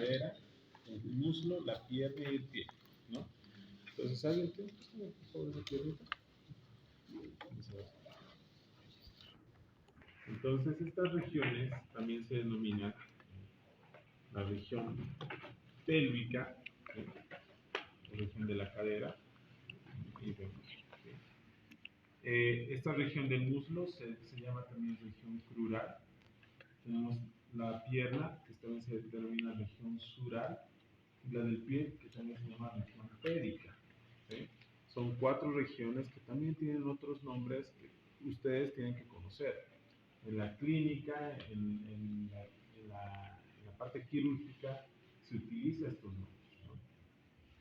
cadera, el muslo, la pierna y el pie, ¿no? Entonces, ¿alguien tiene por favor esa piernita? Entonces, estas regiones también se denominan la región pélvica, ¿sí? La región de la cadera, y vemos, ¿sí? Esta región del muslo se llama también región crural. Tenemos la pierna, que también se denomina región sural, y la del pie, que también se llama región pédica, ¿sí? Son 4 regiones que también tienen otros nombres que ustedes tienen que conocer. En la clínica, en la parte quirúrgica, se utiliza estos nombres, ¿no?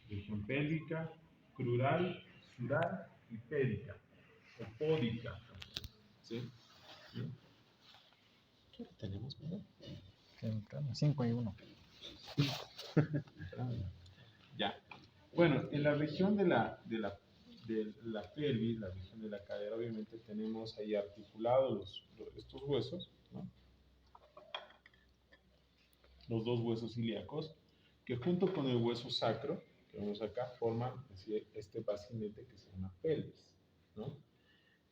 Región pélvica, crural, sural y pédica, o pódica, ¿sí? ¿Sí? ¿Qué tenemos, verdad? 5 y 1. Ya. Bueno, en la región de la pelvis, la región de la cadera, obviamente tenemos ahí articulados estos huesos, ¿no? Los 2 huesos ilíacos, que junto con el hueso sacro, que vemos acá, forman este bacinete que se llama pelvis, ¿no?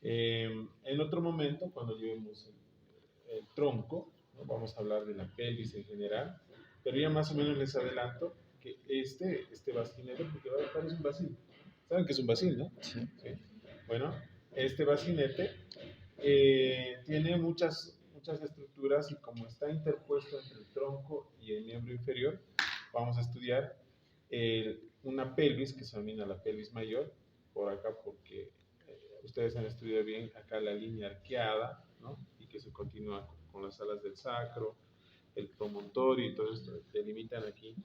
En otro momento, cuando llevemos el tronco, ¿no? Vamos a hablar de la pelvis en general, pero ya más o menos les adelanto que este bacinete, porque parece un bacín. ¿Saben qué es un bacín, no? Sí. ¿Sí? Bueno, este bacinete tiene muchas estructuras y como está interpuesto entre el tronco y el miembro inferior, vamos a estudiar una pelvis que se denomina la pelvis mayor, por acá porque ustedes han estudiado bien acá la línea arqueada, ¿no? Y que se continúa con las alas del sacro, el promontorio y todo esto, delimitan aquí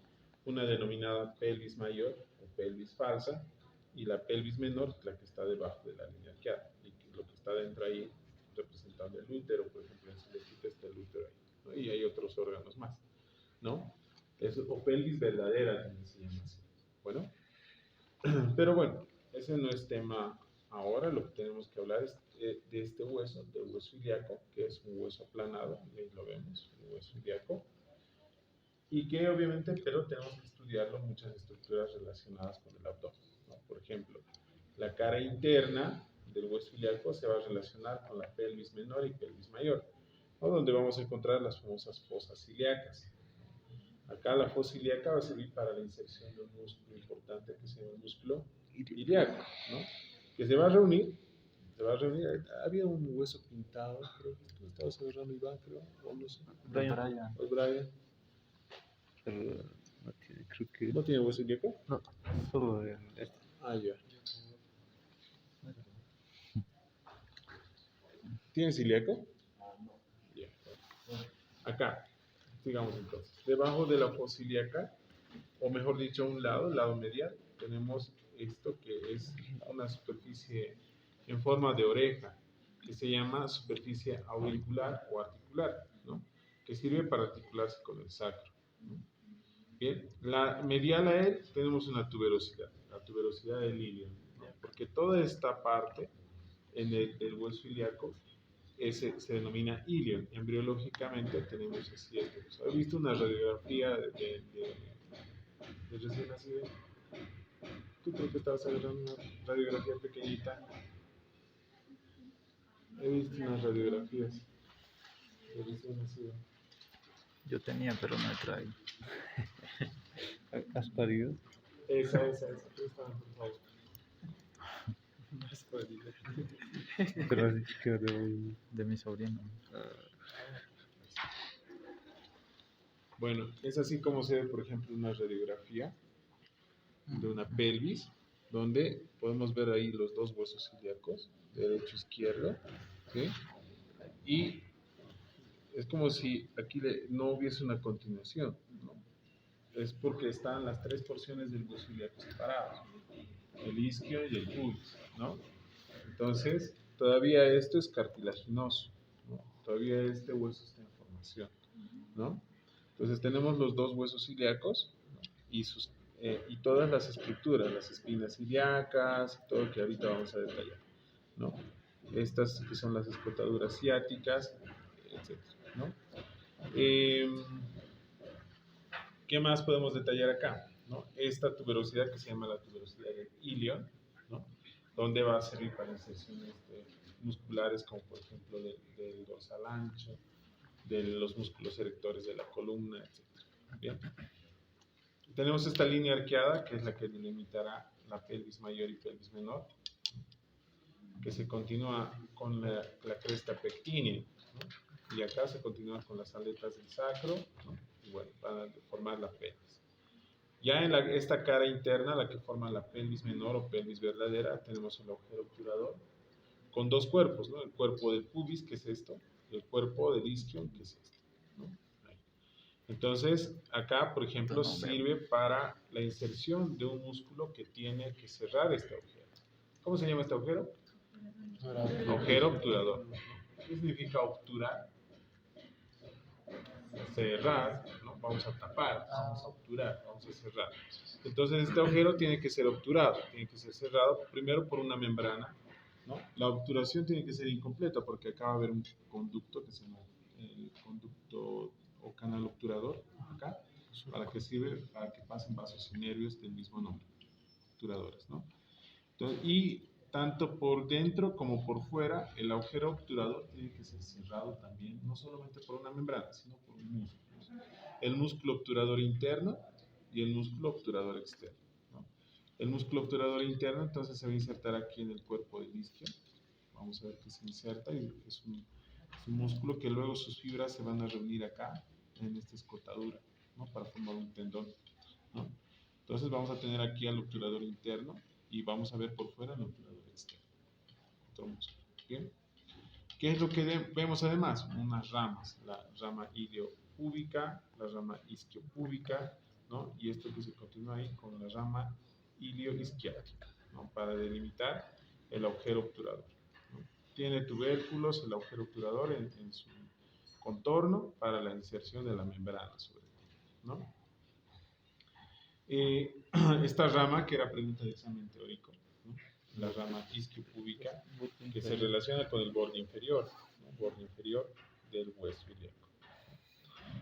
una denominada pelvis mayor o pelvis falsa, y la pelvis menor, la que está debajo de la línea arqueada, y lo que está dentro ahí representando el útero, por ejemplo, en celecita está el útero ahí, ¿no? Y hay otros órganos más, ¿no? O pelvis verdadera también se llama así. Bueno, pero bueno, ese no es tema ahora. Lo que tenemos que hablar es de este hueso, del hueso ilíaco, que es un hueso aplanado, ahí lo vemos, un hueso ilíaco, y que obviamente, pero tenemos que estudiarlo muchas estructuras relacionadas con el abdomen, ¿no? Por ejemplo, la cara interna del hueso ilíaco se va a relacionar con la pelvis menor y pelvis mayor, ¿no? Donde vamos a encontrar las famosas fosas ilíacas. Acá la fosa ilíaca va a servir para la inserción de un músculo importante que se llama el músculo ilíaco, ¿no? Que se va a reunir, había un hueso pintado, creo que tú estabas agarrando Iván, creo, o no sé. Brian. Pero no tiene, creo que... ¿No tiene hueso ilíaco? No, solo este. Ah, ya. ¿Tienes ilíaco? No. Ya. Acá, digamos entonces, debajo de la fosa ilíaca, o mejor dicho, a un lado, el lado medial, tenemos esto que es una superficie en forma de oreja, que se llama superficie auricular o articular, ¿no? Que sirve para articularse con el sacro, ¿no? Bien, la medial a él tenemos una tuberosidad, la tuberosidad del ilion, ¿no? Porque toda esta parte en el hueso ilíaco se denomina ilion. Embriológicamente tenemos así esto. ¿Has visto una radiografía de recién nacido? Tú creo que estabas agarrando una radiografía pequeñita. He visto unas radiografías de recién nacido. Yo tenía, pero no traí. ¿Has parido? Esa. ¿Qué estaban por favor? Has parido. Pero has dicho que era De mi sobrino. Bueno, es así como se ve, por ejemplo, una radiografía de una pelvis, donde podemos ver ahí los 2 huesos ilíacos, derecho e izquierdo, ¿sí? Y es como si aquí no hubiese una continuación, ¿no? Es porque están las 3 porciones del hueso ilíaco separadas, el isquio y el pubis, ¿no? Entonces, todavía esto es cartilaginoso, ¿no? Todavía este hueso está en formación, ¿no? Entonces tenemos los 2 huesos ilíacos, ¿no? Y todas las estructuras, las espinas ilíacas, todo que ahorita vamos a detallar, ¿no? Estas que son las escotaduras ciáticas, etc., ¿no? ¿Qué más podemos detallar acá? ¿No? Esta tuberosidad que se llama la tuberosidad del ilion, ¿no? Donde va a servir para inserciones musculares como por ejemplo del dorsal ancho, de los músculos erectores de la columna, etc. Bien. Tenemos esta línea arqueada que es la que delimitará la pelvis mayor y pelvis menor, que se continúa con la cresta pectínea, ¿no? Y acá se continúa con las aletas del sacro, ¿no? Y bueno, para formar la pelvis. Ya en esta cara interna, la que forma la pelvis menor o pelvis verdadera, tenemos el agujero obturador con dos cuerpos, ¿no? El cuerpo del pubis, que es esto, y el cuerpo del isquion, que es esto, ¿no? Ahí. Entonces, acá, por ejemplo, sirve para la inserción de un músculo que tiene que cerrar este agujero. ¿Cómo se llama este agujero? Agujero obturador. ¿Qué significa obturar? Cerrar, ¿no? Vamos a tapar, vamos a obturar, vamos a cerrar. Entonces este agujero tiene que ser obturado, tiene que ser cerrado primero por una membrana, ¿no? La obturación tiene que ser incompleta porque acá va a haber un conducto que se llama el conducto o canal obturador, acá, para que sirve para que pasen vasos y nervios del mismo nombre, obturadores, ¿no? Entonces, y tanto por dentro como por fuera, el agujero obturador tiene que ser cerrado también, no solamente por una membrana, sino por un músculo. El músculo obturador interno y el músculo obturador externo, ¿no? El músculo obturador interno entonces se va a insertar aquí en el cuerpo del isquio. Vamos a ver que se inserta y es un músculo que luego sus fibras se van a reunir acá, en esta escotadura, ¿no? Para formar un tendón, ¿no? Entonces vamos a tener aquí al obturador interno y vamos a ver por fuera el obturador externo. Otro músculo. ¿Bien? ¿Qué es lo que vemos además? Unas ramas, la rama iliopúbica, la rama isquiopúbica, ¿no? Y esto que se continúa ahí con la rama ilioisquiática, ¿no? Para delimitar el agujero obturador, ¿no? Tiene tubérculos el agujero obturador en su contorno para la inserción de la membrana, sobre todo, ¿no? Esta rama, que era pregunta de examen teórico, ¿no? La rama isquiopúbica, que se relaciona con el borde inferior, ¿no? Borde inferior del hueso ilíaco.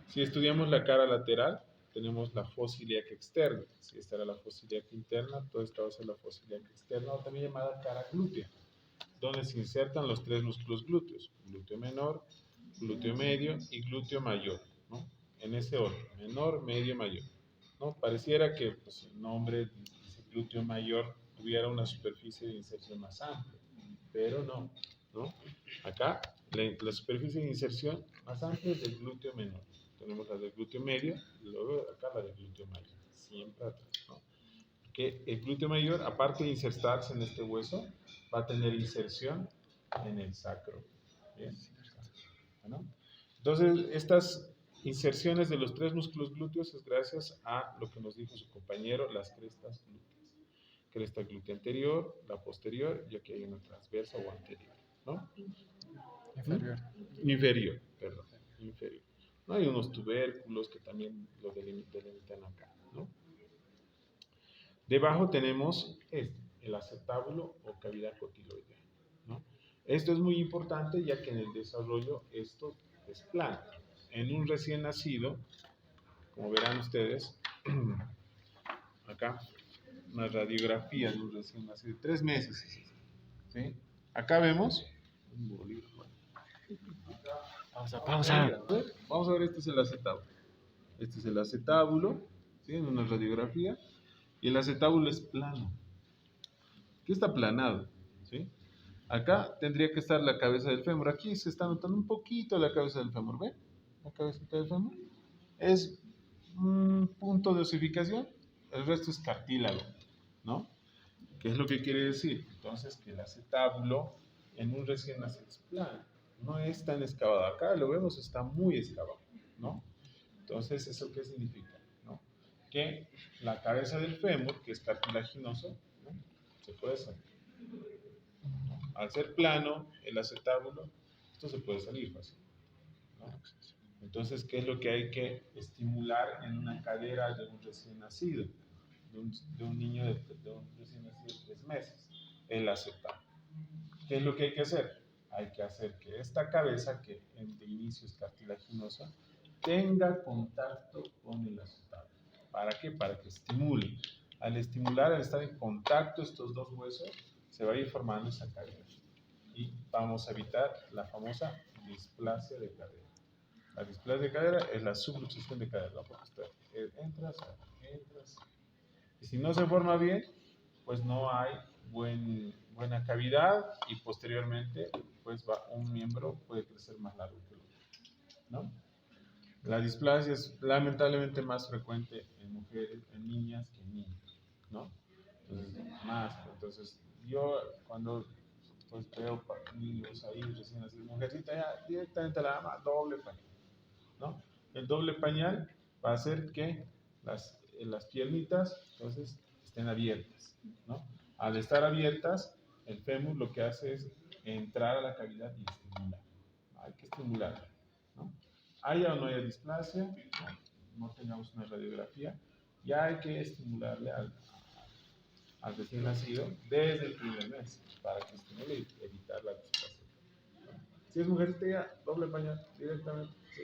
Si estudiamos la cara lateral, tenemos la fosa ilíaca externa. Si esta era la fosa ilíaca interna, toda esta va a ser la fosa ilíaca externa, o también llamada cara glútea, donde se insertan los tres músculos glúteos: glúteo menor, glúteo medio y glúteo mayor, ¿no? En ese orden: menor, medio, mayor, ¿no? Pareciera que pues, el nombre dice glúteo mayor tuviera una superficie de inserción más amplia, pero no, ¿no? Acá la superficie de inserción más amplia es del glúteo menor. Tenemos la del glúteo medio y luego acá la del glúteo mayor, siempre atrás, ¿no? Que el glúteo mayor, aparte de insertarse en este hueso, va a tener inserción en el sacro. ¿Bien? ¿No? Entonces, estas inserciones de los tres músculos glúteos es gracias a lo que nos dijo su compañero, las crestas glúteas. Cresta glútea anterior, la posterior, y aquí hay una transversa o anterior, ¿no? Inferior. Inferior, perdón, inferior. ¿No? Hay unos tubérculos que también lo delimitan acá, ¿no? Debajo tenemos el acetábulo o cavidad cotiloidea, ¿no? Esto es muy importante ya que en el desarrollo esto es plano. En un recién nacido, como verán ustedes, acá, una radiografía de un recién nacido, 3 meses, ¿sí? Acá vemos un bolígrafo. Pausa. Vamos a ver, este es el acetábulo. Este es el acetábulo, ¿sí? En una radiografía. Y el acetábulo es plano. Aquí está aplanado, ¿sí? Acá tendría que estar la cabeza del fémur. Aquí se está notando un poquito la cabeza del fémur, ¿ven? La cabecita del fémur. Es un punto de osificación. El resto es cartílago, ¿no? ¿Qué es lo que quiere decir? Entonces, que el acetábulo en un recién nacido es plano. No es tan excavado. Acá lo vemos, está muy excavado, ¿no? Entonces, ¿eso qué significa? ¿No? Que la cabeza del fémur, que es cartilaginoso, ¿no? Se puede salir. Al ser plano, el acetábulo, esto se puede salir fácil, ¿no? Entonces, ¿qué es lo que hay que estimular en una cadera de un recién nacido? De un niño de un recién nacido de 3 meses. El acetábulo. ¿Qué es lo que hay que hacer? Hay que hacer que esta cabeza, que de inicio es cartilaginosa, tenga contacto con el acetábulo. ¿Para qué? Para que estimule. Al estimular, al estar en contacto estos dos huesos, se va a ir formando esa cadera. Y vamos a evitar la famosa displasia de cadera. La displasia de cadera es la subluxación de cadera. Porque entras. Y si no se forma bien, pues no hay buena cavidad y posteriormente pues un miembro puede crecer más largo que el otro, ¿no? La displasia es lamentablemente más frecuente en mujeres, en niñas que en niños, ¿no? Entonces yo cuando pues veo niños ahí recién nacidos, mujercita ya directamente la dama doble pañal, ¿no? El doble pañal va a hacer que las piernitas entonces estén abiertas, ¿no? Al estar abiertas, el fémur lo que hace es entrar a la cavidad y estimular. Hay que estimularla, ¿no? Haya o no haya displasia, no tengamos una radiografía, ya hay que estimularle al recién nacido desde el primer mes para que estimule y evitar la displasia. Si es mujercita ya, doble pañal directamente. Sí.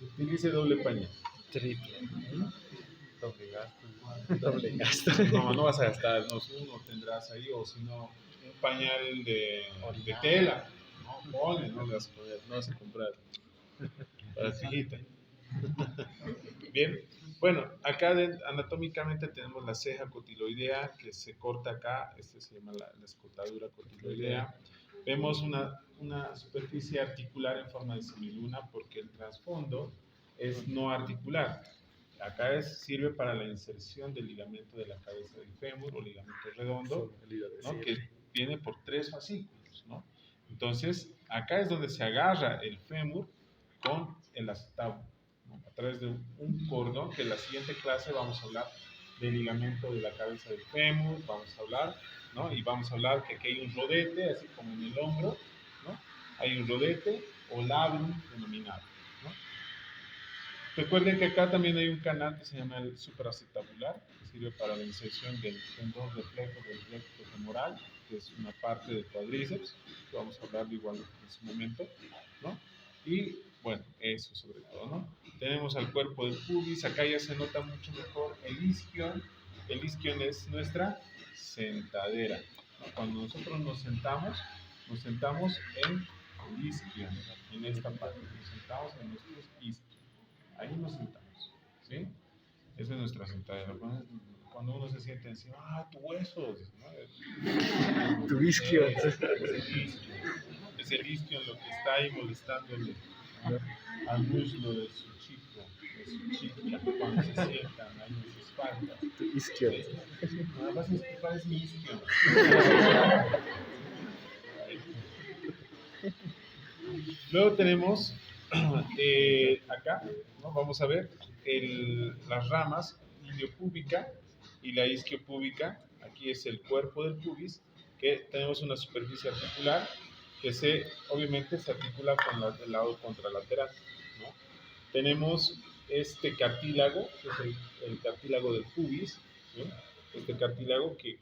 Utilice doble pañal. Triple. Doble gasto. Doble gasto. No vas a gastar, uno tendrás ahí, o si no, un pañal de tela. No, pone, no vas a poder, no vas a comprar para tu hijita. Bien, bueno, acá anatómicamente tenemos la ceja cotiloidea que se corta acá, se llama la escotadura cotiloidea. Vemos una superficie articular en forma de semiluna porque el trasfondo es no articular. Acá sirve para la inserción del ligamento de la cabeza del fémur o ligamento redondo, ¿no? Que viene por 3 fascículos, ¿no? Entonces, acá es donde se agarra el fémur con el acetábulo, ¿no? A través de un cordón, que en la siguiente clase vamos a hablar del ligamento de la cabeza del fémur, vamos a hablar, ¿no? Y vamos a hablar que aquí hay un rodete, así como en el hombro, ¿no? Hay un rodete o labrum denominado, ¿no? Recuerden que acá también hay un canal que se llama el supracetabular, que sirve para la inserción del tendón reflejo del recto femoral, que es una parte del cuádriceps, que vamos a hablar igual en su momento, ¿no? Y bueno, eso sobre todo, ¿no? Tenemos al cuerpo del pubis, acá ya se nota mucho mejor el isquion. El isquion es nuestra sentadera, ¿no? Cuando nosotros nos sentamos en el isquion, en esta parte, nos sentamos en nuestros isquios. Ahí nos sentamos, ¿sí? Esa es nuestra sentadera. Cuando uno se siente encima, tu hueso, ¿no? Tu isquio. Es el isquio lo que está ahí molestándole, ¿no? Al muslo de su chico, de su chica, cuando se sientan ahí en sus espaldas. Tu isquio. ¿Sí? Nada más es que parece mi isquio. Luego tenemos acá, ¿no? Vamos a ver las ramas iliopúbica y la isquiopúbica. Aquí es el cuerpo del pubis, que tenemos una superficie articular que obviamente se articula con el lado contralateral, ¿no? Tenemos este cartílago, que es el cartílago del pubis, ¿sí? Este cartílago que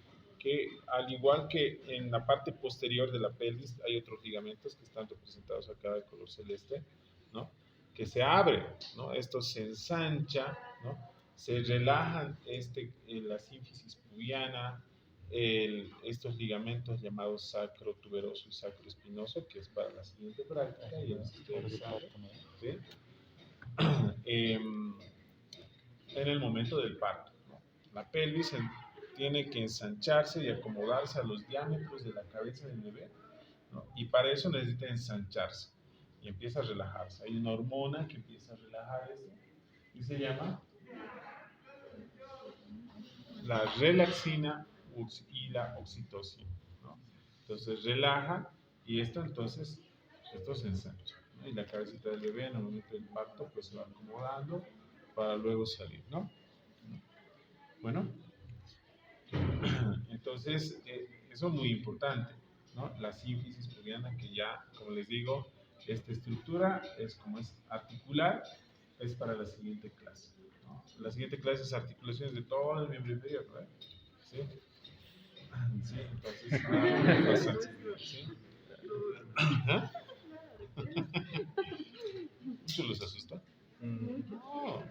al igual que en la parte posterior de la pelvis hay otros ligamentos que están representados acá de color celeste, ¿no? Que se abre, ¿no? Esto se ensancha, ¿no? Se relajan la sínfisis pubiana, estos ligamentos llamados sacrotuberoso y sacroespinoso, que es para la siguiente práctica, y ¿sí? En el momento del parto, ¿no? La pelvis tiene que ensancharse y acomodarse a los diámetros de la cabeza del bebé, ¿no? Y para eso necesita ensancharse y empieza a relajarse. Hay una hormona que empieza a relajar esto y se llama la relaxina y la oxitocina, ¿no? Entonces relaja y esto se ensancha, ¿no? Y la cabecita del bebé en el momento del parto pues se va acomodando para luego salir, ¿no? Bueno, entonces eso es muy importante, ¿no? La sínfisis pubiana, que ya, como les digo, esta estructura es como es articular, es para la siguiente clase, ¿no? La siguiente clase es articulaciones de todo el miembro inferior, ¿no? ¿Sí? Sí, entonces, ¿sí? ¿Ah? ¿Eso los asusta? No.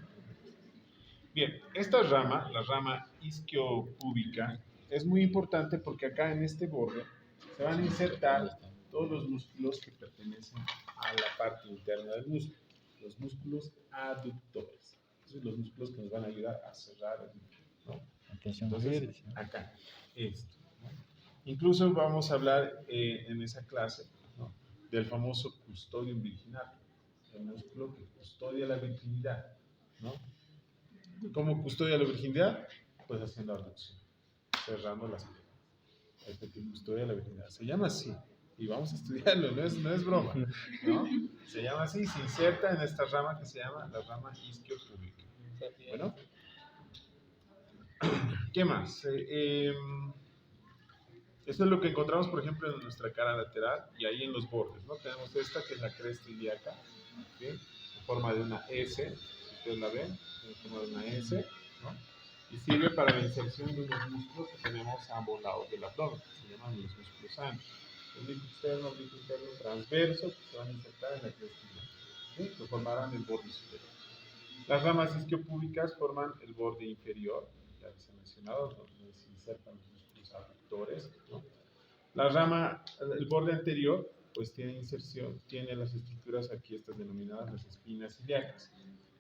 Bien, esta rama, la rama isquiopúbica, es muy importante porque acá en este borde se van a insertar todos los músculos que pertenecen a la parte interna del músculo, los músculos aductores. Esos son los músculos que nos van a ayudar a cerrar el músculo, ¿no? Atención, Entonces, Javier, dice, ¿no? acá, esto, ¿no? Incluso vamos a hablar en esa clase, ¿no?, del famoso custodium virginal, el músculo que custodia la virginidad, ¿no? ¿Cómo custodia la virginidad? Pues haciendo abducción, cerrando las piernas. Este que custodia la virginidad. Se llama así, y vamos a estudiarlo, no es broma, ¿no? Se llama así, se inserta en esta rama que se llama la rama isquiopúbica. Bueno, ¿qué más? Esto es lo que encontramos, por ejemplo, en nuestra cara lateral y ahí en los bordes, ¿no? Tenemos esta que es la cresta ilíaca, ¿sí?, en forma de una S, si ustedes la ven, en forma de una S, ¿no? Y sirve para la inserción de unos músculos que tenemos a ambos lados del abdomen, que se llaman los músculos anchos. Oblicuo externo, oblicuo interno, transverso, que se van a insertar en la cresta ilíaca, ¿sí?, que formarán el borde superior. Las ramas isquiopúbicas forman el borde inferior, ya les he mencionado, donde se insertan los músculos abductores, ¿no? La rama, el borde anterior, pues tiene inserción, tiene las estructuras aquí, estas denominadas las espinas ilíacas,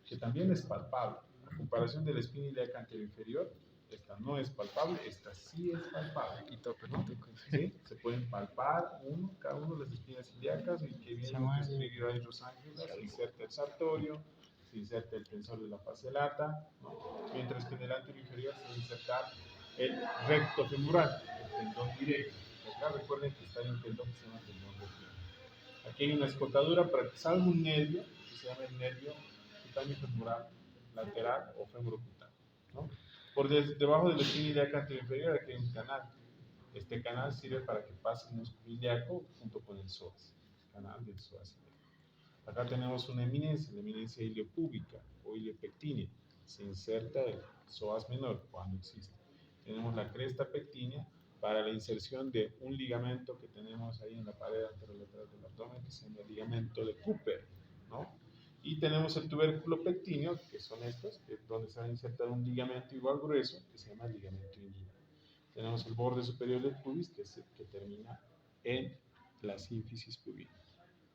que también es palpable. A comparación de la espina ilíaca anterior-inferior, esta no es palpable, esta sí es palpable, ¿no? ¿Sí? Se pueden palpar cada uno de las espinas ilíacas, y que bien lo que escribió ahí Rosángela, se inserta el sartorio, se inserta el tensor de la fascia lata, ¿no? Mientras que en el anterior-inferior se va a insertar el recto femoral, el tendón directo. Acá recuerden que está en un tendón que se llama tendón recto. Aquí hay una escotadura para que salga un nervio que se llama el nervio cutáneo femoral lateral o femorocutáneo, ¿no? Debajo de la espina ilíaca anterior inferior aquí hay un canal. Este canal sirve para que pase el músculo ilíaco junto con el psoas, el canal del psoas ilíaco. Acá tenemos una eminencia, la eminencia iliopúbica o iliopectínea. Se inserta el psoas menor cuando existe. Tenemos la cresta pectínea para la inserción de un ligamento que tenemos ahí en la pared anterolateral del abdomen, que se llama el ligamento de Cooper, ¿no? Y tenemos el tubérculo pectíneo, que son estos, que es donde se va a insertar un ligamento igual grueso, que se llama el ligamento inguinal. Tenemos el borde superior del pubis, que es el que termina en la sínfisis pubis,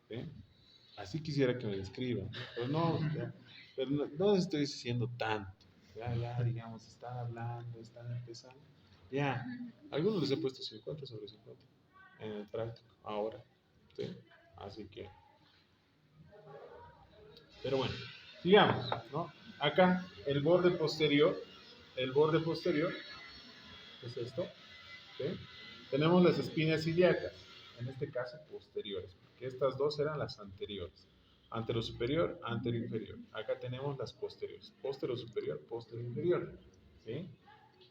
¿sí? Así quisiera que me describan, ¿no? Pero no estoy diciendo tanto. Ya, digamos, están hablando, están empezando. Ya, algunos les he puesto 50 sobre 50 en el práctico, ahora, ¿sí? Así que, pero bueno, sigamos, ¿no? Acá, el borde posterior, ¿qué es esto? ¿Sí? Tenemos las espinas ilíacas, en este caso posteriores, porque estas dos eran las anteriores. Antero superior, antero inferior. Acá tenemos las posteriores. Postero superior, postero inferior, ¿sí?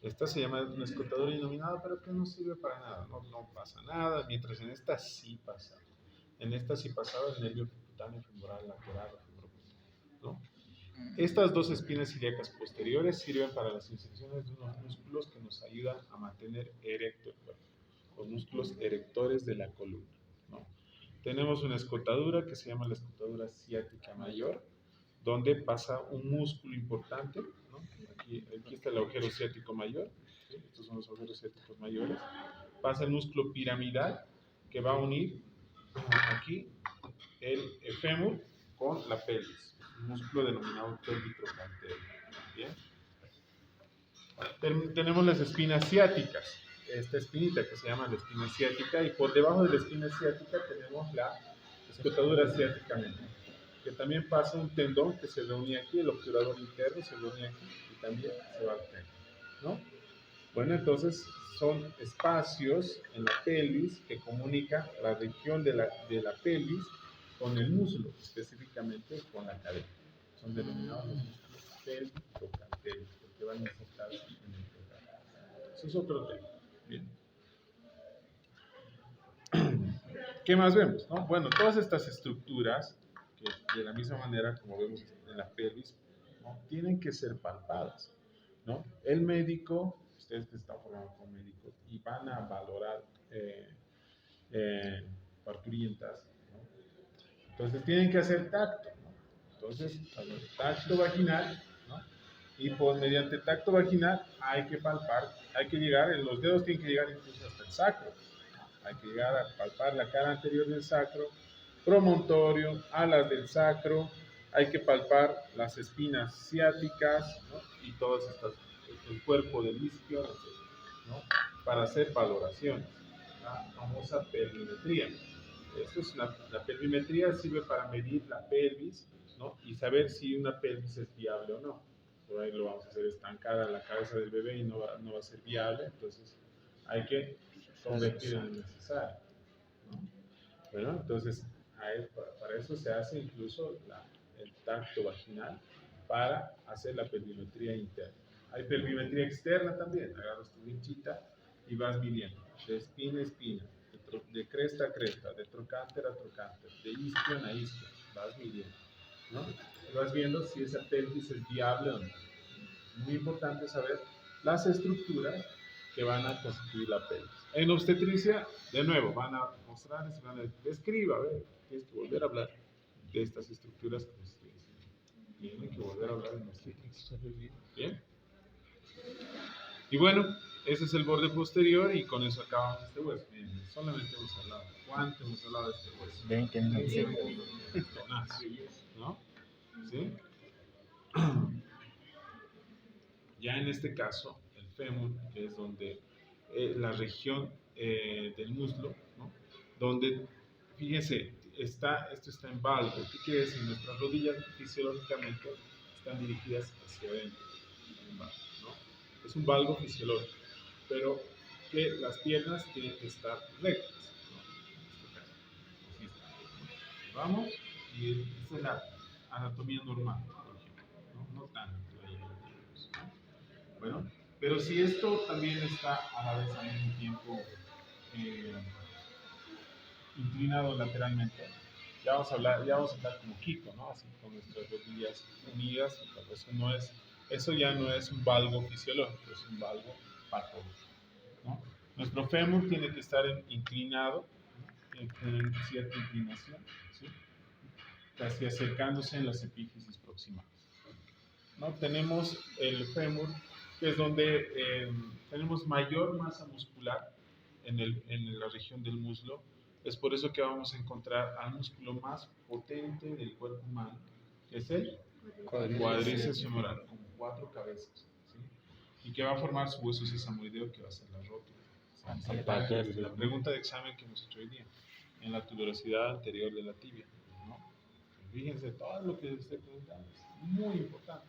Esta se llama una escotadura inominada, pero que no sirve para nada, no pasa nada, mientras en esta sí pasa. En esta sí pasaba el nervio cutáneo femoral lateral o femorocutáneo, ¿no? Estas dos espinas ilíacas posteriores sirven para las inserciones de unos músculos que nos ayudan a mantener erecto el cuerpo, los músculos erectores de la columna, ¿no? Tenemos una escotadura que se llama la escotadura ciática mayor, donde pasa un músculo importante, ¿no? Aquí está el agujero ciático mayor, ¿sí? Estos son los agujeros ciáticos mayores. Pasa el músculo piramidal, que va a unir aquí el fémur con la pelvis, un músculo denominado pelvitrocantero. Bien. Tenemos las espinas ciáticas, esta espinita que se llama la espina ciática, y por debajo de la espina ciática tenemos la escotadura ciática menor, que también pasa un tendón que se reúne aquí, el obturador interno se reúne aquí y también se va al tendón, ¿no? Bueno, entonces son espacios en la pelvis que comunican la región de la pelvis con el muslo, específicamente con la cadera. Son denominados los músculos pelvicocanteros, porque van insertados en el total. Eso es otro tema. Bien. ¿Qué más vemos? ¿No? Bueno, todas estas estructuras, que de la misma manera como vemos en la pelvis, ¿no?, tienen que ser palpadas, ¿no? El médico, ustedes que están formados como médicos y van a valorar parturientas, ¿no? Entonces tienen que hacer tacto, ¿no? Entonces, tacto vaginal, ¿no?, Y mediante tacto vaginal hay que palpar, hay que llegar, los dedos tienen que llegar incluso hasta el sacro. Hay que llegar a palpar la cara anterior del sacro, promontorio, alas del sacro, hay que palpar las espinas ciáticas, ¿no? Y todas estas, el cuerpo del isquio, ¿no? Para hacer valoraciones, la famosa pelvimetría. Esto es la pelvimetría sirve para medir la pelvis, ¿no? Y saber si una pelvis es viable o no. Por ahí lo vamos a hacer estancada en la cabeza del bebé y no va a ser viable, entonces hay que convertir en el necesario, ¿no? Bueno, entonces para eso se hace incluso el tacto vaginal para hacer la pelvimetría interna. Hay pelvimetría externa también, agarras tu vinchita y vas midiendo de espina a espina, de cresta a cresta, de trocánter a trocánter, de isquion a isquion, vas midiendo, ¿no? Y vas viendo si esa pelvis es viable o no. Muy importante saber las estructuras que van a constituir la pelvis. En obstetricia, de nuevo, van a mostrarles, van a describir, a ver, tienes que volver a hablar de estas estructuras que nos estoy diciendo. Tienen que volver a hablar de obstetricia. ¿Bien? Y bueno, ese es el borde posterior y con eso acabamos este hueso. Bien, solamente hemos hablado. ¿Cuánto hemos hablado de este hueso? 20 minutos. ¿No? ¿Sí? Ya en este caso, el fémur, que es donde la región del muslo, ¿no? Donde, fíjense, esto está en valgo. ¿Qué quiere decir? Nuestras rodillas fisiológicamente están dirigidas hacia adentro, ¿no? Es un valgo fisiológico, pero que las piernas tienen que estar rectas, ¿no? En este caso, así está, ¿no? Vamos, y esa es la anatomía normal, por ejemplo, no tanto ahí, ¿no? Bueno, pero si esto también está a la vez al mismo tiempo inclinado lateralmente, ya vamos a hablar como Kiko, ¿no? Así con nuestras rodillas unidas, eso ya no es un valgo fisiológico, es un valgo patológico, ¿no? Nuestro fémur tiene que estar inclinado, en cierta inclinación, ¿sí? Casi acercándose en las epífisis proximales, ¿no? Tenemos el fémur, que es donde tenemos mayor masa muscular en la región del muslo. Es por eso que vamos a encontrar al músculo más potente del cuerpo humano, que es el cuádriceps femoral, con 4 cabezas, ¿sí? Y que va a formar su hueso sesamoideo, que va a ser la rótula. La pregunta de examen que hemos hecho hoy día, en la tuberosidad anterior de la tibia, ¿no? Fíjense, todo lo que usted pregunta es muy importante,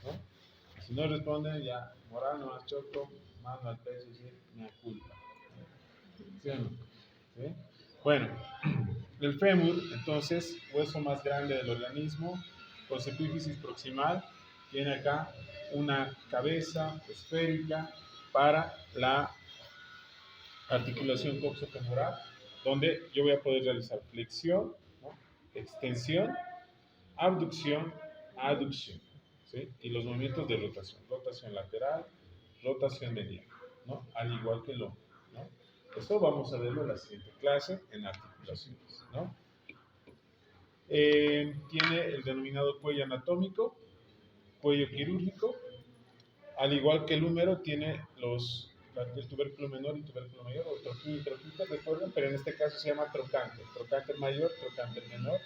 ¿no? Si no responden, ya, moral no más choco, mano al pecho y decir, me culpa. ¿Sí o no? ¿Sí? Bueno, el fémur, entonces, hueso más grande del organismo, con su epífisis proximal, tiene acá una cabeza esférica para la articulación coxofemoral, donde yo voy a poder realizar flexión, ¿no? Extensión, abducción, aducción, ¿sí? Y los movimientos de rotación lateral, rotación medial, ¿no? Al igual que el hombro, ¿no? Esto vamos a verlo en la siguiente clase en articulaciones, ¿no? Tiene el denominado cuello anatómico, cuello quirúrgico, al igual que el húmero tiene el tubérculo menor y tubérculo mayor, o troquín y troquita, recuerden, pero en este caso se llama trocánter mayor, trocánter menor.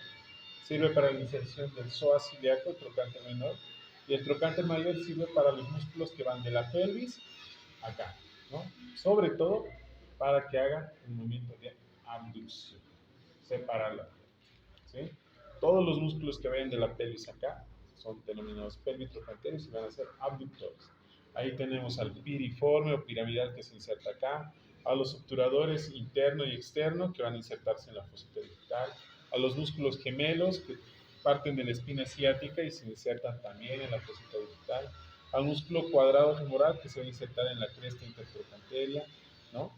Sirve para la inserción del psoas ciliaco, el trocánter menor, y el trocánter mayor sirve para los músculos que van de la pelvis acá, ¿no? Sobre todo para que hagan un movimiento de abducción, separar la pelvis, ¿sí? Todos los músculos que vayan de la pelvis acá son denominados pelvitrocanterios y van a ser abductores. Ahí tenemos al piriforme o piramidal que se inserta acá, a los obturadores interno y externo que van a insertarse en la fosa cervical, a los músculos gemelos que parten de la espina ciática y se insertan también en la fosa cervical, al músculo cuadrado femoral que se va a insertar en la cresta intertrocanteria, ¿no?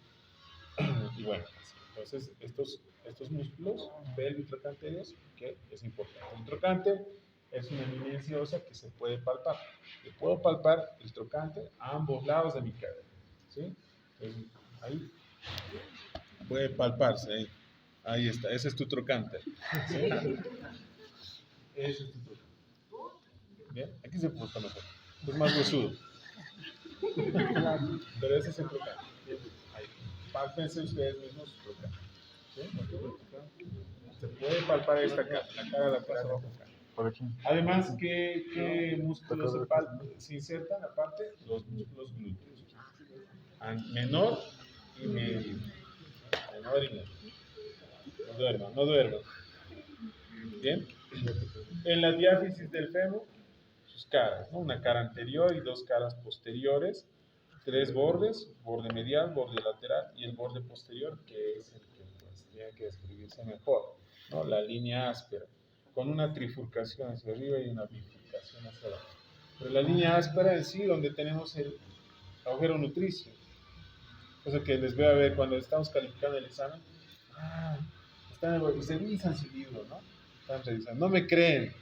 Y bueno, entonces estos músculos pelvitrocanterios, que es importante. El trocánter es una eminencia ósea que se puede palpar. Yo puedo palpar el trocánter a ambos lados de mi cadera, ¿sí? Entonces, ahí puede palparse, ahí está, ese es tu trocánter, ¿sí? Ese es tu trocánter. Bien, aquí se puso mejor. Es más huesudo. Pero ese es el trocar. Ahí. Pálpense ustedes mismos su trocar. ¿Sí? Se puede palpar esta cara, la cara lateral de esta cara. Por aquí. Además, ¿qué músculos se insertan aparte? Los músculos glúteos. Menor y medio. Menor y medio. No duerman, no duerman. Bien. En la diáfisis del fémur, sus caras, ¿no? Una cara anterior y dos caras posteriores, tres bordes, borde medial, borde lateral y el borde posterior, que es el que pues, tiene que describirse mejor, ¿no? La línea áspera, con una trifurcación hacia arriba y una bifurcación hacia abajo. Pero la línea áspera en sí, donde tenemos el agujero nutricio, cosa que les voy a ver cuando estamos calificando el examen. Y se revisan su libro, ¿no? Están revisando. No me creen.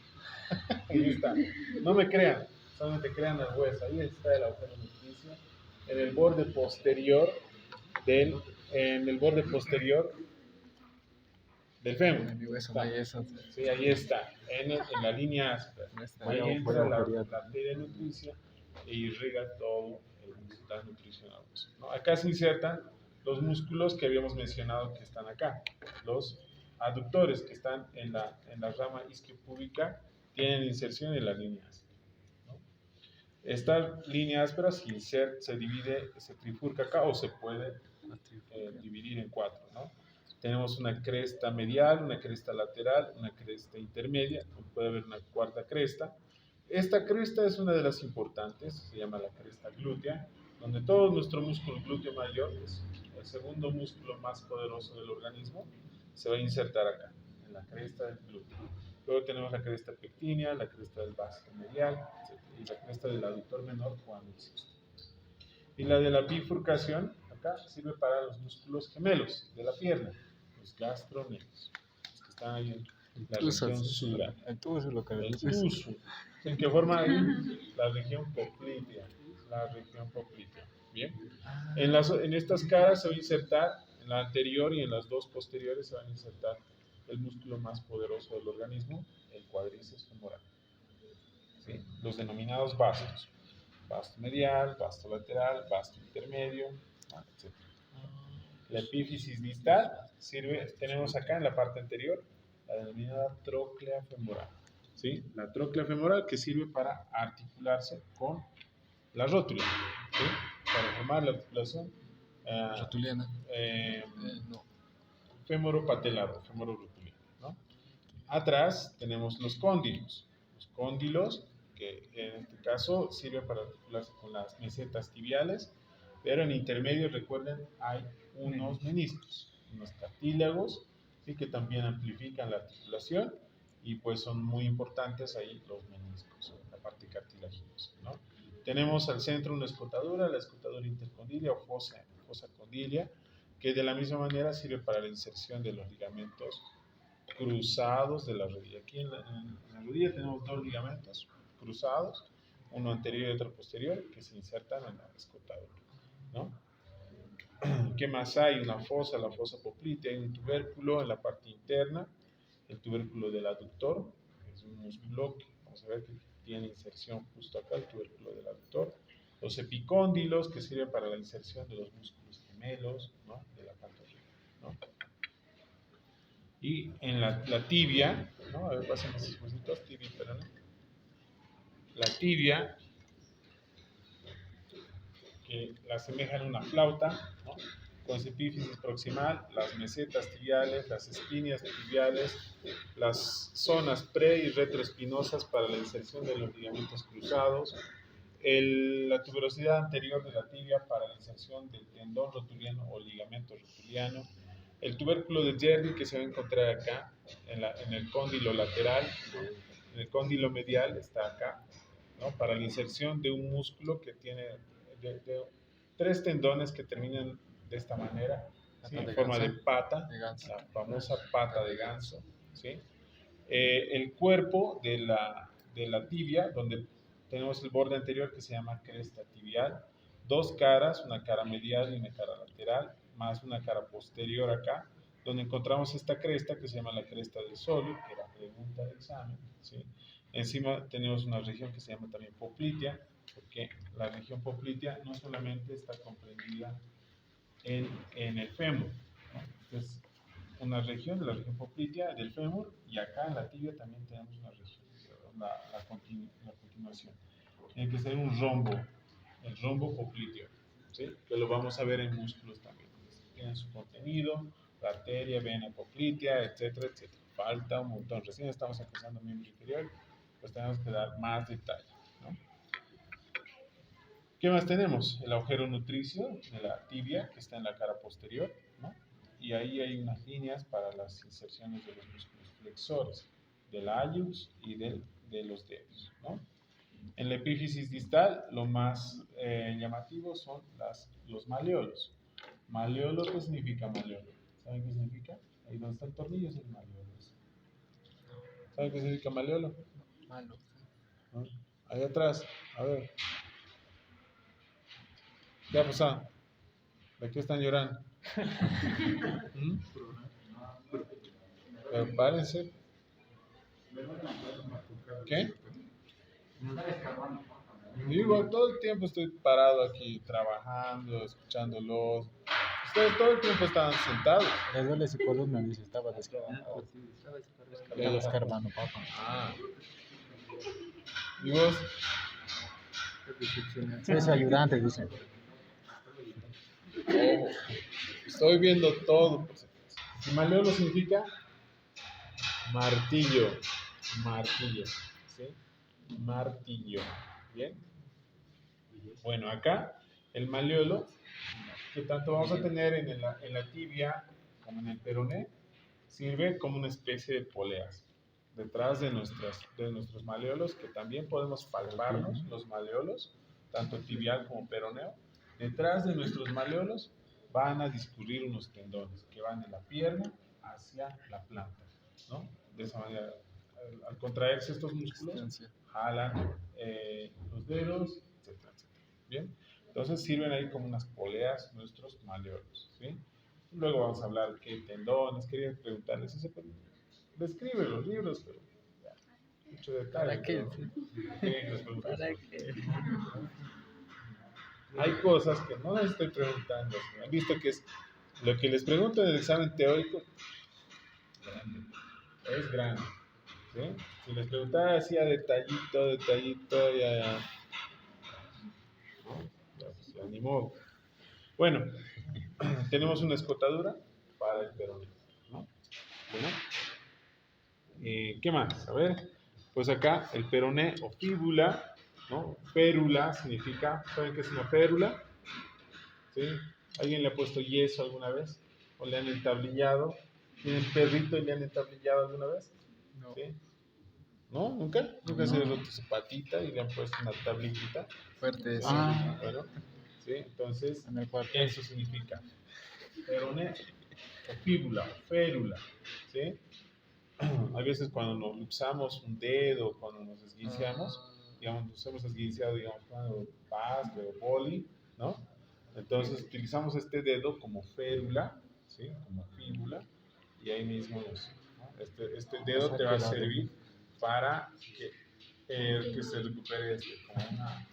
Ahí está. No me crean. Solamente crean el hueso. Ahí está el agujero nutricio. En el borde posterior del fémur. Sí, ahí está. En la línea áspera. Ahí entra la arteria nutricia e irriga todo la nutrición al hueso, ¿no? Acá se insertan los músculos que habíamos mencionado que están acá. Los aductores que están en la rama isquiopúbica tienen inserción en la línea áspera, ¿no? Esta línea áspera se divide, se trifurca acá o se puede dividir en cuatro, ¿no? Tenemos una cresta medial, una cresta lateral, una cresta intermedia, puede haber una cuarta cresta. Esta cresta es una de las importantes, se llama la cresta glútea, donde todo nuestro músculo glúteo mayor, que es el segundo músculo más poderoso del organismo, se va a insertar acá, en la cresta del glúteo. Luego tenemos la cresta pectínea, la cresta del básico medial, etc. Y la cresta del aductor menor cuando existe. Y la de la bifurcación, acá, sirve para los músculos gemelos de la pierna, los gastrocnemios, los que están ahí en la región sural. El tuso, lo que El tuso. ¿En qué forma ahí? La región poplitea. La región poplitea. Bien. En estas caras se va a insertar, en la anterior y en las dos posteriores se van a insertar el músculo más poderoso del organismo, el cuádriceps femoral. ¿Sí? Los denominados bastos. Basto medial, basto lateral, basto intermedio, etc. La epífisis distal sirve, tenemos acá en la parte anterior, la denominada tróclea femoral. ¿Sí? La tróclea femoral que sirve para articularse con la rótula, ¿sí? Para formar la articulación rotuliana. No. Femoropatelar, femororotuliana, ¿no? Atrás tenemos los cóndilos. Los cóndilos, que en este caso sirven para articularse con las mesetas tibiales, pero en intermedio, recuerden, hay unos meniscos, unos cartílagos, ¿sí? Que también amplifican la articulación y pues son muy importantes ahí los meniscos, la parte cartilaginosa, ¿no? Tenemos al centro una escotadura, la escotadura intercondilia o fosa condilia, que de la misma manera sirve para la inserción de los ligamentos cruzados de la rodilla. Aquí en la rodilla tenemos dos ligamentos cruzados, uno anterior y otro posterior, que se insertan en la escotadura, ¿no? ¿Qué más hay? Una fosa, la fosa poplitea, hay un tubérculo en la parte interna, el tubérculo del aductor, que es un músculo que vamos a ver que tiene inserción justo acá, el tubérculo del aductor. Los epicóndilos, que sirven para la inserción de los músculos gemelos, ¿no? De la pantorrilla, ¿no? Y en la tibia, ¿no? A ver, pasen esos cositos, tibia y peroné. La tibia, que la asemejan a una flauta, ¿no? Con su epífisis proximal, las mesetas tibiales, las espinias tibiales, las zonas pre y retroespinosas para la inserción de los ligamentos cruzados, la tuberosidad anterior de la tibia para la inserción del tendón rotuliano o ligamento rotuliano, el tubérculo de Jerdie que se va a encontrar acá en el cóndilo lateral, en el cóndilo medial está acá, ¿no? Para la inserción de un músculo que tiene de tres tendones que terminan de esta manera, ¿sí? En forma de pata, la famosa pata de ganso, ¿sí? El cuerpo de la tibia, donde tenemos el borde anterior que se llama cresta tibial, dos caras, una cara medial y una cara lateral, más una cara posterior acá, donde encontramos esta cresta que se llama la cresta del sóleo, que era pregunta de examen, ¿sí? Encima tenemos una región que se llama también poplitea, que la región poplitea no solamente está comprendida en el fémur, ¿no? Entonces, una región de la región poplitea del fémur, y acá en la tibia también tenemos una región, la continuación. Tiene que ser un rombo, el rombo popliteo, ¿sí? Que lo vamos a ver en músculos también. Tienen su contenido, la arteria, vena poplitea, etcétera, etcétera. Falta un montón. Recién estamos empezando miembro inferior, pues tenemos que dar más detalle, ¿no? ¿Qué más tenemos? El agujero nutricio de la tibia, que está en la cara posterior, ¿no? Y ahí hay unas líneas para las inserciones de los músculos flexores, del hallux y de los dedos, ¿no? En la epífisis distal, lo más llamativo son los maleolos. Maleolo, ¿qué significa maleolo? ¿Saben qué significa? Ahí donde está el tornillo es el maleolo. ¿Saben qué significa maleolo? Malo. ¿No? Ahí atrás, a ver. ¿Qué ha pasado? ¿De qué están llorando? ¿Mm? Pero párense. ¿Qué? Digo, todo el tiempo estoy parado aquí trabajando, escuchándolos. Ustedes todo el tiempo estaban sentados. Le duele su columna, dice, estaba descarbando. Estaba descarbando, papá. Ah. ¿Y vos? Es ayudante, dice. Oh, estoy viendo todo. ¿Y maleolo significa? Martillo. Martillo. ¿Sí? Martillo. ¿Bien? Bueno, acá el maleolo, que tanto vamos a tener en la tibia como en el peroné, sirve como una especie de poleas. Detrás de nuestros maleolos, que también podemos palparnos, los maleolos, tanto tibial como peroneo, detrás de nuestros maleolos van a discurrir unos tendones que van de la pierna hacia la planta, ¿no? De esa manera, al contraerse estos músculos, jalan los dedos, etcétera, etcétera. ¿Bien? Entonces sirven ahí como unas poleas nuestros maleolos, ¿sí? Luego vamos a hablar qué tendones, quería preguntarles eso, pero describe los libros, pero ya, mucho detalle. ¿Para qué? ¿Para qué? Hay cosas que no les estoy preguntando. Han visto que es lo que les pregunto en el examen teórico, grande, es grande. ¿Sí? Si les preguntara así a detallito, ya, pues, ya ni modo. Bueno, tenemos una escotadura para el peroné, ¿no? Bueno, ¿qué más? A ver, pues acá el peroné o fíbula, ¿no? Férula significa, ¿saben qué es una férula? ¿Sí? ¿Alguien le ha puesto yeso alguna vez? ¿O le han entablillado? ¿Tienen perrito y le han entablillado alguna vez? No. ¿Sí? ¿No? ¿Nunca? ¿Nunca se le ha roto su patita y le han puesto una tablillita? Fuerte eso. Ah, Bueno, ¿sí? Entonces, en el cuartel. eso significa peroné o fíbula o férula, ¿sí? A veces cuando nos luxamos un dedo, cuando nos esguinceamos, digamos, nos hemos esguinceado, digamos, cuando pastre o boli, ¿no? Entonces utilizamos este dedo como férula, ¿sí? Como fíbula, y ahí mismo ¿no? Este dedo te va a servir para que se recupere como una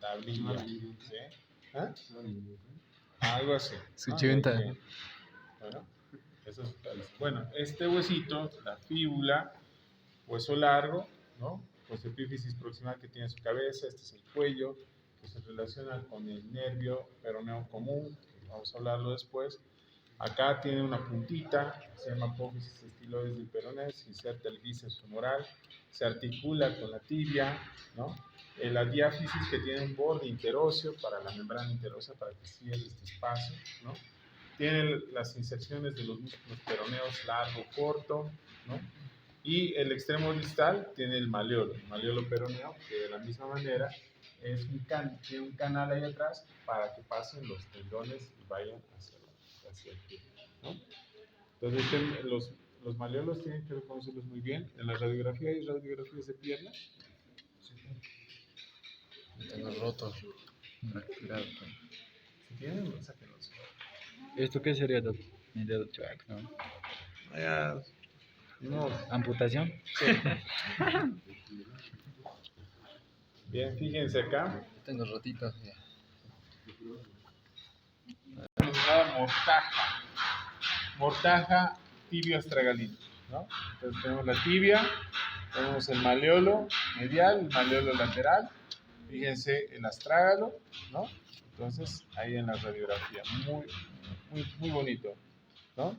tablilla, ¿sí? ¿Ah? Algo así. Su ¿no? chunta. Bueno, eso es, bueno, este huesito, la fíbula, hueso largo, ¿no? Pues epífisis proximal que tiene su cabeza, este es el cuello, que se relaciona con el nervio peroneo común, vamos a hablarlo después. Acá tiene una puntita, se llama apófisis estiloides del peroné, se inserta el bíceps femoral, se articula con la tibia, ¿no? La diáfisis que tiene un borde interóseo para la membrana interósea para que cierre este espacio, ¿no? Tiene las inserciones de los músculos peroneos largo, corto, ¿no? Y el extremo distal tiene el maleolo peroneo, que de la misma manera es tiene un canal ahí atrás para que pasen los tendones y vayan hacia el pie, ¿no? Entonces los maleolos tienen que reconocerlos muy bien. En la radiografía hay radiografías de pierna. Tengo roto. Fracturado. Si tienen, sáquenlos. ¿Esto qué sería, doctor? Mi dedo chueco, ¿no? Ya, no. ¿Amputación? Sí. Bien, fíjense acá. Tengo rotitos ya. Denominada mortaja. Mortaja tibio astragalino, ¿no? Entonces tenemos la tibia, tenemos el maleolo medial, el maleolo lateral. Fíjense el astrágalo, ¿no? Entonces ahí en la radiografía, muy bonito, ¿no?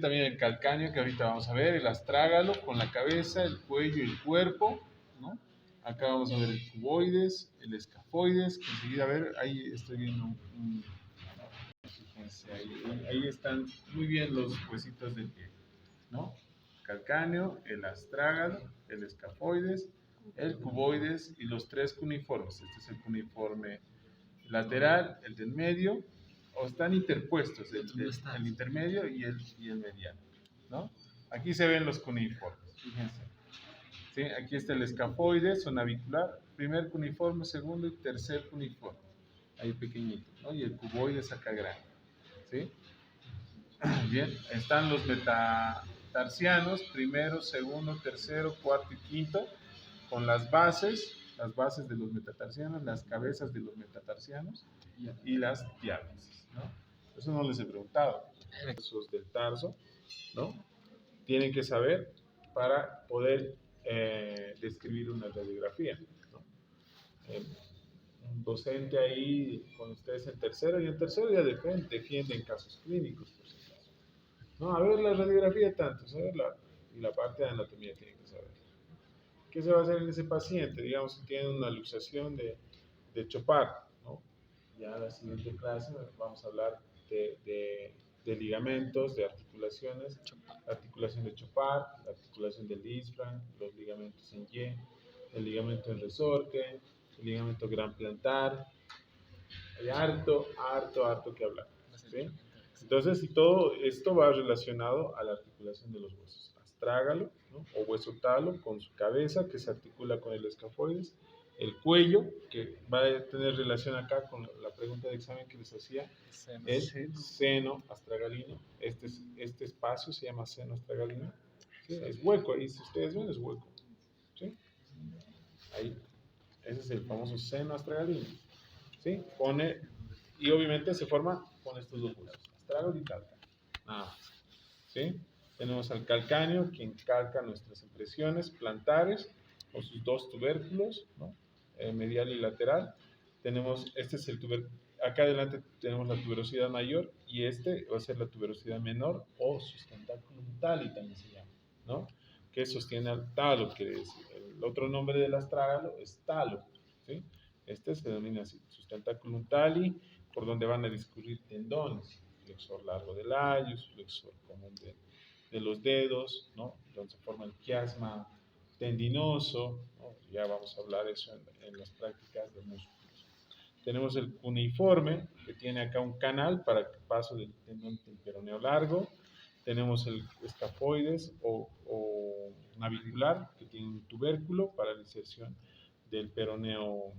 También el calcáneo que ahorita vamos a ver, el astrágalo con la cabeza, el cuello y el cuerpo, ¿no? Acá vamos a ver el cuboides, el escafoides, que enseguida, a ver, ahí estoy viendo fíjense, ahí están muy bien los huesitos del pie, ¿no? Calcáneo, el astrágalo, el escafoides, el cuboides y los tres cuneiformes. Este es el cuneiforme lateral, el del medio, o están interpuestos el intermedio y el mediano, ¿no? Aquí se ven los cuneiformes, fíjense. ¿Sí? Aquí está el escafoide, navicular, primer cuneiforme, segundo y tercer cuneiforme, ahí pequeñito, ¿no? Y el cuboide es acá grande, ¿sí? Bien, están los metatarsianos, primero, segundo, tercero, cuarto y quinto, con las bases de los metatarsianos, las cabezas de los metatarsianos y las diáfisis, ¿no? Eso no les he preguntado. Esos del tarso, ¿no? Tienen que saber para poder describir una radiografía, ¿no? Un docente ahí con ustedes en tercero, y en tercero ya defienden casos clínicos, por si acaso. No, a ver la radiografía tanto, saberla, y la parte de anatomía tienen que saber. ¿Qué se va a hacer en ese paciente? Digamos que tiene una luxación de Chopard, ¿no? Ya en la siguiente clase vamos a hablar de ligamentos, de articulaciones, la articulación de Chopard, la articulación del isfran, los ligamentos en Y, el ligamento en resorte, el ligamento gran plantar. Hay harto que hablar, ¿sí? Entonces, y todo esto va relacionado a la articulación de los huesos. Astrágalo, ¿no? O hueso talo con su cabeza que se articula con el escafoides, el cuello, que va a tener relación acá con la pregunta de examen que les hacía, el seno astragalino. Este espacio se llama seno astragalino. ¿Sí? Es hueco, ahí si ustedes ven es hueco. ¿Sí? Ahí, ese es el famoso seno astragalino. ¿Sí? Y obviamente se forma con estos dos huesos, astrágalo y calcáneo. Nada más. ¿Sí? Tenemos al calcáneo, quien calca nuestras impresiones plantares o sus dos tubérculos, ¿no? Medial y lateral. Este es el acá adelante tenemos la tuberosidad mayor y este va a ser la tuberosidad menor o sustentáculum tali también se llama, ¿no? Que sostiene al talo, quiere decir. El otro nombre del astrágalo es talo, ¿sí? Este se denomina así, sustentáculum tali, por donde van a discurrir tendones, flexor largo del talus, flexor común de los dedos, ¿no? Donde se forma el quiasma tendinoso, ¿no? Ya vamos a hablar eso en las prácticas de músculos. Tenemos el cuneiforme, que tiene acá un canal para el paso del tendón del peroneo largo. Tenemos el escafoides o navicular, que tiene un tubérculo para la inserción del peroneo,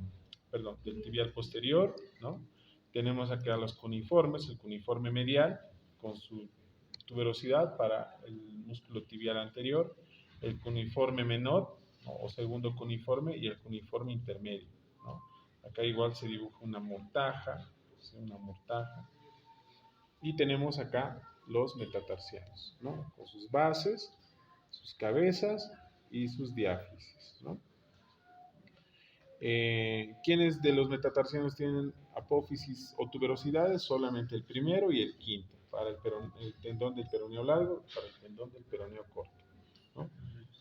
perdón, del tibial posterior, ¿no? Tenemos acá los cuneiformes, el cuneiforme medial, con su tuberosidad para el músculo tibial anterior, el cuneiforme menor, ¿no? O segundo cuneiforme, y el cuneiforme intermedio, ¿no? Acá igual se dibuja una mortaja, ¿sí? Una mortaja. Y tenemos acá los metatarsianos, ¿no? Con sus bases, sus cabezas y sus diáfisis, ¿no? ¿Quiénes de los metatarsianos tienen apófisis o tuberosidades? Solamente el primero y el quinto, para el tendón del peroneo largo, para el tendón del peroneo corto, ¿no?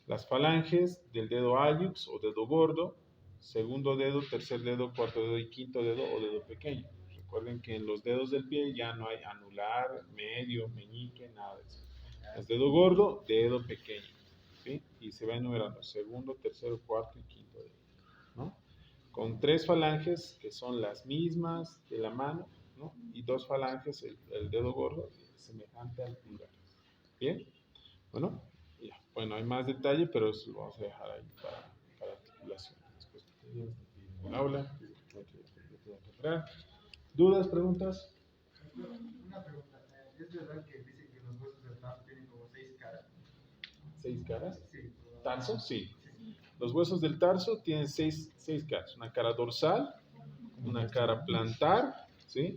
Las falanges del dedo hallux o dedo gordo, segundo dedo, tercer dedo, cuarto dedo y quinto dedo o dedo pequeño. Recuerden que en los dedos del pie ya no hay anular, medio, meñique, nada de eso. Es dedo gordo, dedo pequeño, ¿sí? Y se va enumerando segundo, tercero, cuarto y quinto dedo, ¿no? Con tres falanges que son las mismas de la mano, ¿no? Y dos falanges, el dedo gordo, semejante al pulgar. ¿Bien? Bueno, ya. Bueno, hay más detalle, pero eso lo vamos a dejar ahí para articulación. Después en el aula. ¿Dudas, preguntas? Una pregunta. ¿Es verdad que dicen que los huesos del tarso tienen como 6 caras? ¿6 caras? Sí. ¿Tarso? Sí. Los huesos del tarso tienen seis caras. Una cara dorsal, una cara plantar, ¿sí?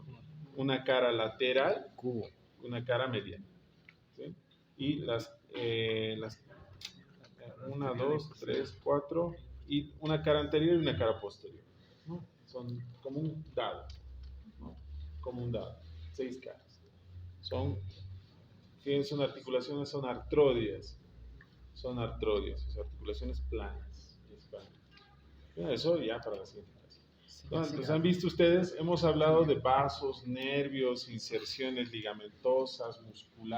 Una cara lateral, Cubo. una cara mediana. ¿Sí? Y las 1, 2, 3, 4 y una cara anterior y una cara posterior, ¿no? Son como un dado, ¿no? Como un dado, 6 caras. Son articulaciones, son artrodias, o sea, articulaciones planas. Bueno, eso ya para la siguiente clase. Entonces, han visto ustedes, hemos hablado de vasos, nervios, inserciones ligamentosas, musculares.